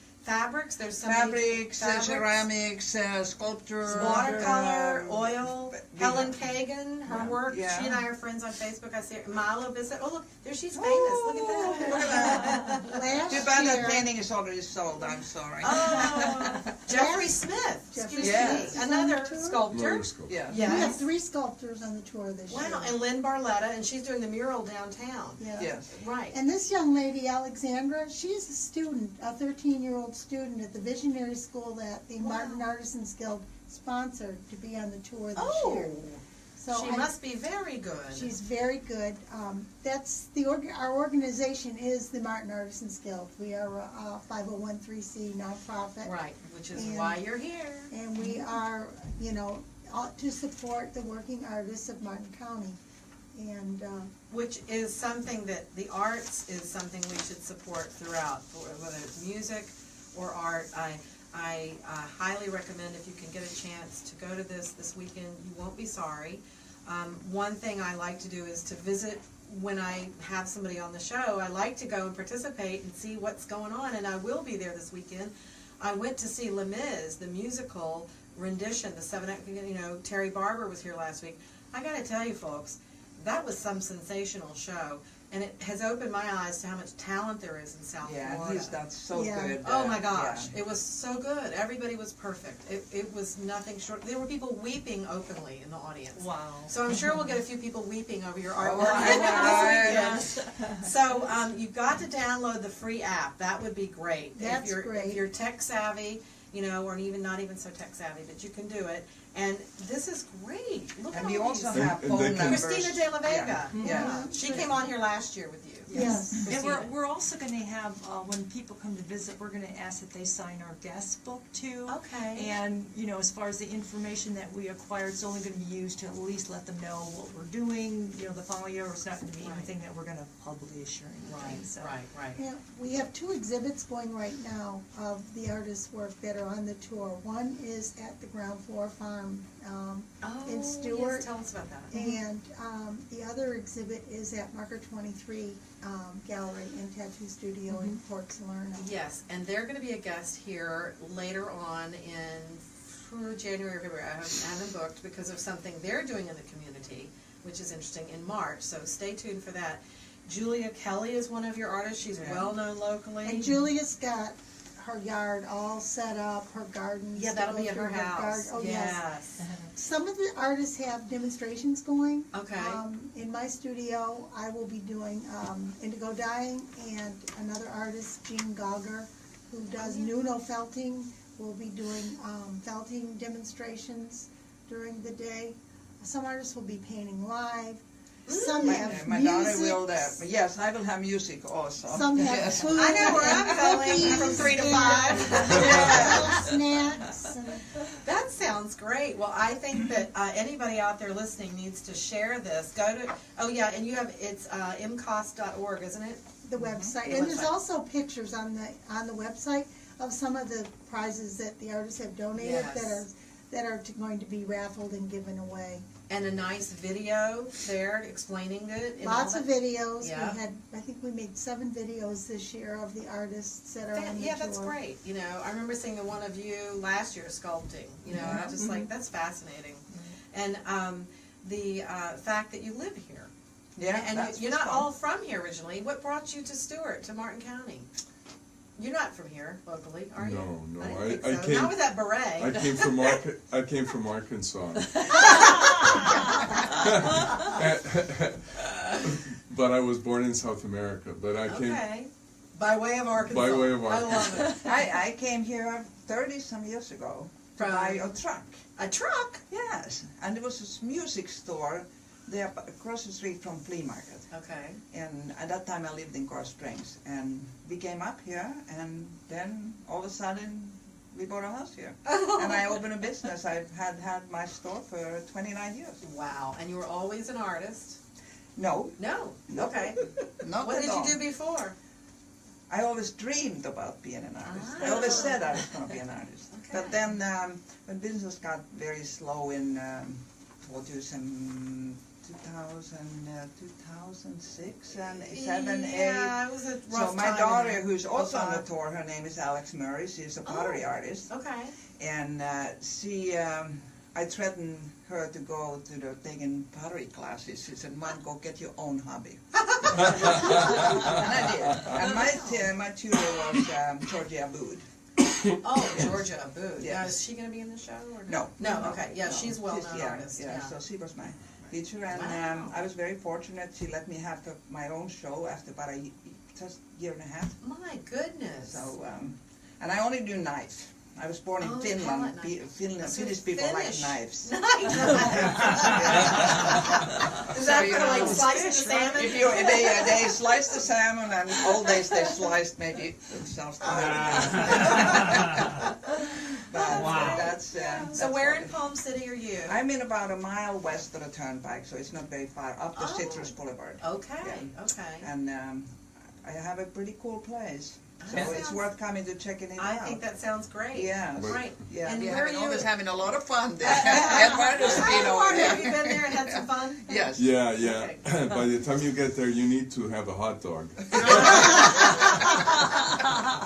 there's so Fabrics, many ceramics, sculpture, watercolor, oil. but- Helen Kagan, her Yeah. work. Yeah. She and I are friends on Facebook. I see her. Mallo, Bisset. Oh, look, there she's famous. Look at that. Last Too bad that year, painting is already sold, I'm sorry. Oh, Jeffrey Smith. Jeffrey Excuse Smith. me. Yes. Another Tour? sculptor. Another sculpture. Yeah. we have Yes. 3 sculptors on the tour this year. Wow, and Lynn Barletta, and she's doing the mural downtown. Yeah. Yes. Right. And this young lady, Alexandra, she's a student, a 13-year-old student at the Visionary School that the Wow. Martin Artisans Guild sponsored to be on the tour this Oh, year. So she must be very good. She's very good. That's our organization is the Martin Artisans Guild. We are a 501(c) nonprofit. right, which is And- why you're here. And we are, to support the working artists of Martin County. And Which is something that the arts is something we should support throughout, whether it's music or art. I highly recommend, if you can get a chance to go to this weekend, you won't be sorry. One thing I like to do is to visit when I have somebody on the show. I like to go and participate and see what's going on, and I will be there this weekend. I went to see Les Mis, the musical rendition, the 7 act, Terry Barber was here last week. I gotta tell you folks, that was some sensational show. And it has opened my eyes to how much talent there is in South Florida. He's done so good. Oh my gosh, it was so good. Everybody was perfect. It was nothing short. There were people weeping openly in the audience. Wow. So I'm sure we'll get a few people weeping over your artwork Yes. this weekend. So you've got to download the free app. That would be great. That's great. If you're tech savvy, or even not even so tech savvy, but you can do it. And this is great. Look at And we all also these. have And phone they can- numbers. Christina De La Vega. Yeah. She came on here last year with you. Yes. And Christina. we're also going to have, when people come to visit, we're going to ask that they sign our guest book too. Okay. And, as far as the information that we acquire, it's only going to be used to at least let them know what we're doing, the following year. It's not going to be Right. anything that we're going to publish or anything. So. Right. Yeah, we have 2 exhibits going right now of the artists' work that are on the tour. One is at the Ground Floor Farm in Stewart. Yes, tell us about that. And the other exhibit is at Marker 23 Gallery and Tattoo Studio in Port Salerno. Yes, and they're going to be a guest here later on in January or February. I haven't booked because of something they're doing in the community, which is interesting, in March. So stay tuned for that. Julia Kelly is one of your artists. She's well known locally. And Julia's got her yard all set up, her gardens. Yeah, that'll be at her house. Oh, yes. Some of the artists have demonstrations going. Okay. In my studio, I will be doing indigo dyeing, and another artist, Jean Gauger, who does Nuno felting, will be doing felting demonstrations during the day. Some artists will be painting live. Some have My music. daughter will, yes, I will have music also. Some have Yes. food. I know where I'm going cookies from 3 to and 5. snacks. And That sounds great. Well, I think that anybody out there listening needs to share this. Go to, and you have, it's MCOST.org, isn't it? the website, The and there's website. also pictures on the website of some of the prizes that the artists have donated Yes. that are going to be raffled and given away. And a nice video there explaining it. and Lots all of that. videos. Yeah. I think we made 7 videos this year of the artists that are on the Yeah, tour. that's great. I remember seeing the one of you last year sculpting. And I was just like, that's fascinating. And the fact that you live here. Yeah, And that's you're what's not fun. all from here originally. What brought you to Stewart, to Martin County? You're not from here locally, are you? No, I didn't I think so. came- Not with that beret. I came from Arkansas. But I was born in South America. But I came Okay. By way of Arkansas. by way of I Arkansas. love it. I came here 30-some years ago to From- buy a truck. A truck? Yes, and there was this music store there across the street from flea market. Okay. And at that time I lived in Goss Springs, and we came up here, and then all of a sudden we bought a house here. And I opened a business. I've had my store for 29 years. Wow. And you were always an artist? No, No. Nope. Okay. not What at did all. you do before? I always dreamed about being an artist. I Ah. always said I was going to be an artist. Okay. But then when business got very slow in 2006 and 7, 8. Yeah, it was a rough So my time in daughter, there. who's also on the 05. tour, her name is Alex Murray. She's a pottery artist. Okay. And I threatened her to go to taking pottery classes. She said, "Mom, go get your own hobby." And I did. And my tutor was Georgia Abood. Oh, Georgia Abood. Yes. Now, is she going to be in the show? Or No. No, okay. Yeah, No. she's a well-known Yeah, artist. Yeah, so she was my teacher, and Wow. I was very fortunate. She let me have my own show after about just a year and a half. My goodness. So, and I only do knives. I was born in Oh, Finland. palette knife. So Finnish people like Finnish. knives. Nice. Is that So, for like slicing the salmon? If they slice the salmon, and old days they sliced maybe themselves. But Wow. that's So where in Palm City are you? I'm in about a mile west of the turnpike, so it's not very far, up the Oh. Citrus Boulevard. Okay, Yeah. okay. And I have a pretty cool place. So That it's sounds- worth coming to checking it I out. think that sounds great. Yes. Great. Yeah, And we're where are you? always having a lot of fun there. Eduardo's been over Have there. you been there and had some fun? Yes. Yeah. Okay. By the time you get there, you need to have a hot dog.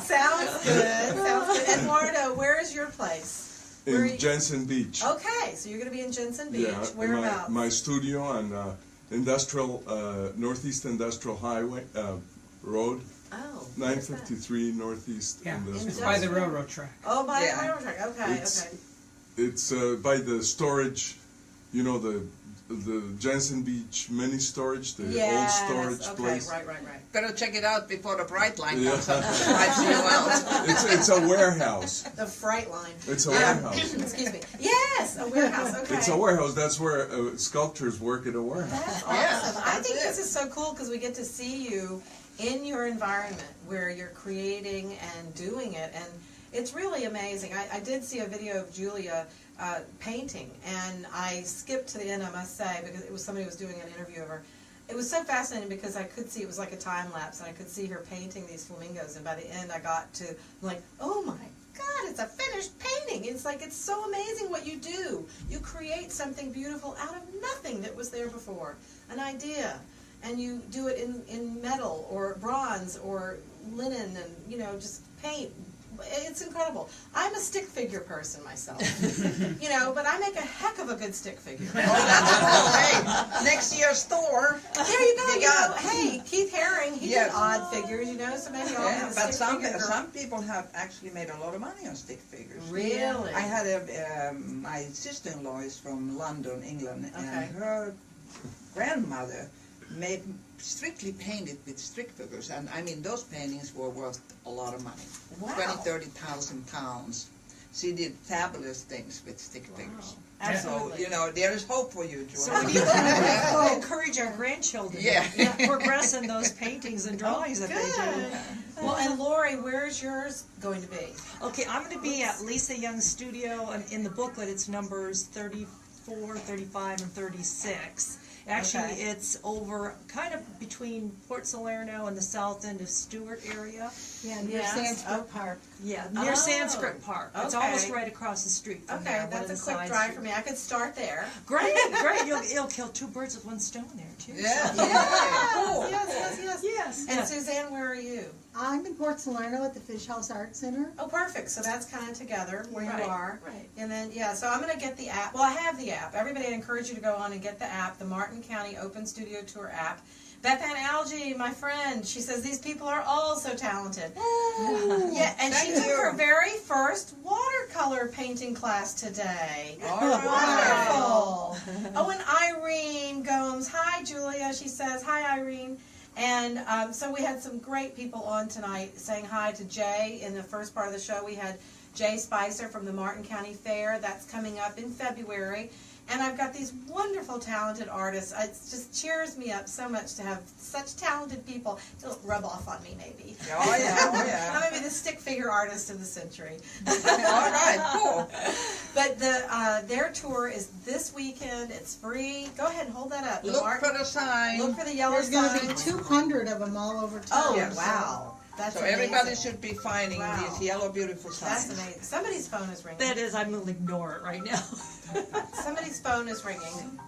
Sounds good. Sounds good. Eduardo, where is your place? Where are you- In Jensen Beach. Okay, so you're going to be in Jensen Beach. Yeah, Whereabouts? my studio on Northeast Industrial Highway Road, Oh. where's that? 953 Northeast Yeah, Industrial. it's by the railroad track. Oh, by Yeah. the railroad track. Okay, It's- okay. It's by the storage, you know, the Jensen Beach mini storage, the Yes. old storage Okay, place. right. Better check it out before the bright line Yeah. comes up to drive you out. It's a warehouse. The freight line. It's a warehouse. Excuse me. Yes, a warehouse. Okay. It's a warehouse. That's where sculptors work at a warehouse. That's awesome. Yes, I think that's this is so cool because we get to see you in your environment where you're creating and doing it, and it's really amazing. I did see a video of Julia painting, and I skipped to the end, I must say, because it was somebody who was doing an interview of her. It was so fascinating because I could see, it was like a time lapse, and I could see her painting these flamingos, and by the end I got to, like, oh my God, it's a finished painting. It's like, it's so amazing what you do. You create something beautiful out of nothing that was there before, an idea, and you do it in metal or bronze or linen and, you know, just paint. It's incredible. I'm a stick figure person myself, you know, but I make a heck of a good stick figure. Oh, that's cool. Hey, next year's Thor. There you go. You You know, got- hey, Keith Haring, he Yes. did odd figures, you know, so maybe I'll Yeah, have a but stick figure. some people have actually made a lot of money on stick figures. Really? I had my sister-in-law is from London, England, Okay. and her grandmother made strictly painted with stick figures, and I mean those paintings were worth a lot of money. Wow. 30,000 pounds. She did fabulous things with stick figures. Absolutely. So, you know, there is hope for you, So Joanna. we need to encourage our grandchildren Yeah. to progress in those paintings and drawings that they Good. do. Well, and Lorrie, where's yours going to be? Okay, I'm going to be at Lisa Young's studio, and in the booklet it's numbers 34, 35, and 36. Actually, Okay. it's over kind of between Port Salerno and the south end of Stewart area. Yeah, near Yes. Sanskrit Park. Yeah, near Oh. Sanskrit Park. It's Okay. almost right across the street from Okay, there. one that's of a the quick side drive streets. for me. I could start there. Great, great. You'll kill two birds with one stone there, too. Yeah. Yes, Cool. yes. Yes. And yes. Suzanne, where are you? I'm in Port Salerno at the Fish House Art Center. Oh, perfect. So that's kind of together where Right, you are. right. And then, yeah, so I'm going to get the app. Well, I have the app. Everybody, I encourage you to go on and get the app, the Martin County Open Studio Tour app. Beth Ann Algie, my friend, she says these people are all so talented. Yeah, and she Thank took you. her very first watercolor painting class today. All right. Wonderful. Oh, and Irene Gomes. Hi, Julia. She says, hi, Irene. And so we had some great people on tonight saying hi to Jay. In the first part of the show, we had Jay Spicer from the Martin County Fair. That's coming up in February. And I've got these wonderful, talented artists. It just cheers me up so much to have such talented people. It'll rub off on me, maybe. Oh, yeah, oh, yeah. I'm going to be the stick figure artist of the century. All right, cool. But their tour is this weekend. It's free. Go ahead and hold that up. The Look Martin- for the sign. Look for the yellow There's going to be sign. 200 of them all over town. Oh, Yes. wow. That's So amazing. everybody should be finding Wow. these yellow, beautiful That's signs. amazing. Somebody's phone is ringing. That is, I'm going to ignore it right now. Somebody's phone is ringing.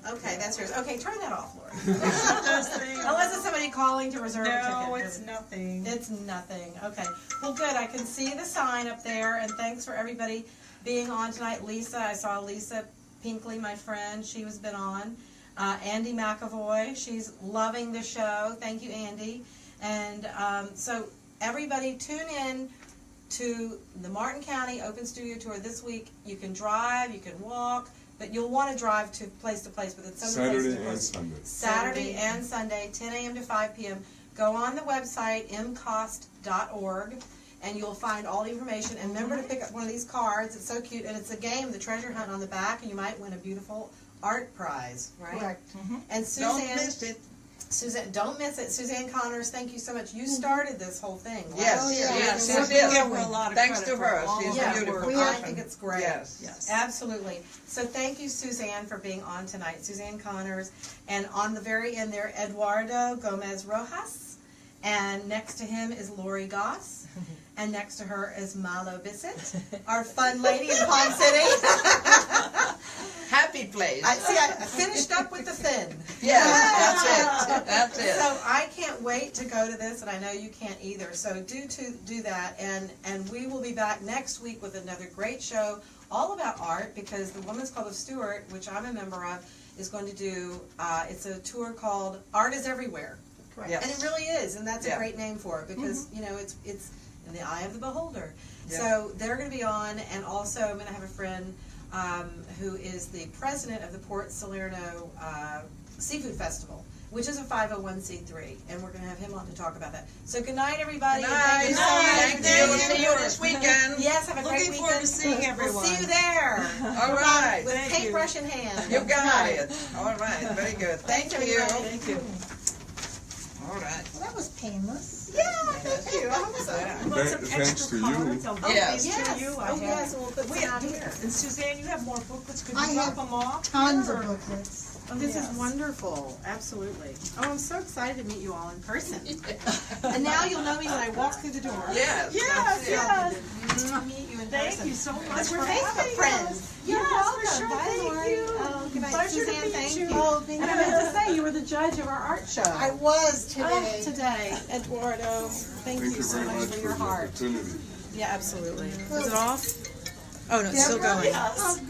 Okay, that's yours. Okay, turn that off, Lori. Nothing. Unless it's somebody calling to reserve a ticket. No, it's nothing. It's nothing. Okay. Well, good. I can see the sign up there, and thanks for everybody being on tonight. Lisa, I saw Lisa Pinkley, my friend. She has been on. Andy McAvoy, she's loving the show. Thank you, Andy. And so everybody tune in to the Martin County Open Studio Tour this week. You can drive, you can walk, but you'll want to drive to place, but it's so many Saturday places to and place. Sunday. Saturday and Sunday, 10 a.m. to 5 p.m. Go on the website, MCOST.org, and you'll find all the information. And remember to pick up one of these cards. It's so cute. And it's a game, the treasure hunt on the back, and you might win a beautiful art prize, right? Correct. And Don't Suzanne, miss it. Suzanne, don't miss it. Suzanne Connors, thank you so much. You started this whole thing. Yes, Oh, yeah. yes, We're yes, giving yes. her a lot of Thanks credit to for her. all She's of Yeah, a her beautiful work. I person. think it's great. Yes. Yes. Absolutely. So thank you, Suzanne, for being on tonight. Suzanne Connors. And on the very end there, Eduardo Gomez Rojas. And next to him is Lorrie Goss. And next to her is Mallo Bisset, our fun lady in Palm City. Happy place. I finished up with the fin. Yeah, that's it. So I can't wait to go to this, and I know you can't either. So do that, and we will be back next week with another great show all about art, because the Women's Club of Stuart, which I'm a member of, is going to do. It's a tour called Art is Everywhere, Yes. and it really is, and that's a Yeah. great name for it, because you know it's in the eye of the beholder. Yeah. So they're going to be on, and also I'm going to have a friend who is the president of the Port Salerno Seafood Festival, which is a 501c3, and we're going to have him on to talk about that. So good night, everybody. Good and thank you so much. night. Thank you. See you this weekend. Yes, have a great Looking weekend. forward to seeing everyone. We'll see you there. All right. With Thank paintbrush in hand. You got it. All right. Very good. Thank Thanks, you. everybody. Thank you. All right. Well, that was painless. Yeah, thank you. I hope so. Yeah. You want some Thanks extra to you. cards? I'll give Yes. these Yes. to you. I Oh, have. yes, and we'll put some out here. And Suzanne, you have more booklets. Could I you drop have them off? Tons Or- of booklets. Oh, this Yes. is wonderful. Absolutely. Oh, I'm so excited to meet you all in person. And now you'll know me when I walk through the door. Yes. Yes, that's it. yes. To meet you in Thank person. you so much Because for we're Facebook having friends. us. You're Yes, welcome. for sure. Bye, Thank Lorrie. you. Oh, good night. Pleasure to Suzanne, meet thank you. you. Oh, thank And I meant to say, you were the judge of our art show. I was today. Today, Eduardo. Thank you so very much for your the heart. opportunity. Yeah, absolutely. Is it off? Oh, no, it's Yeah, still going. yes.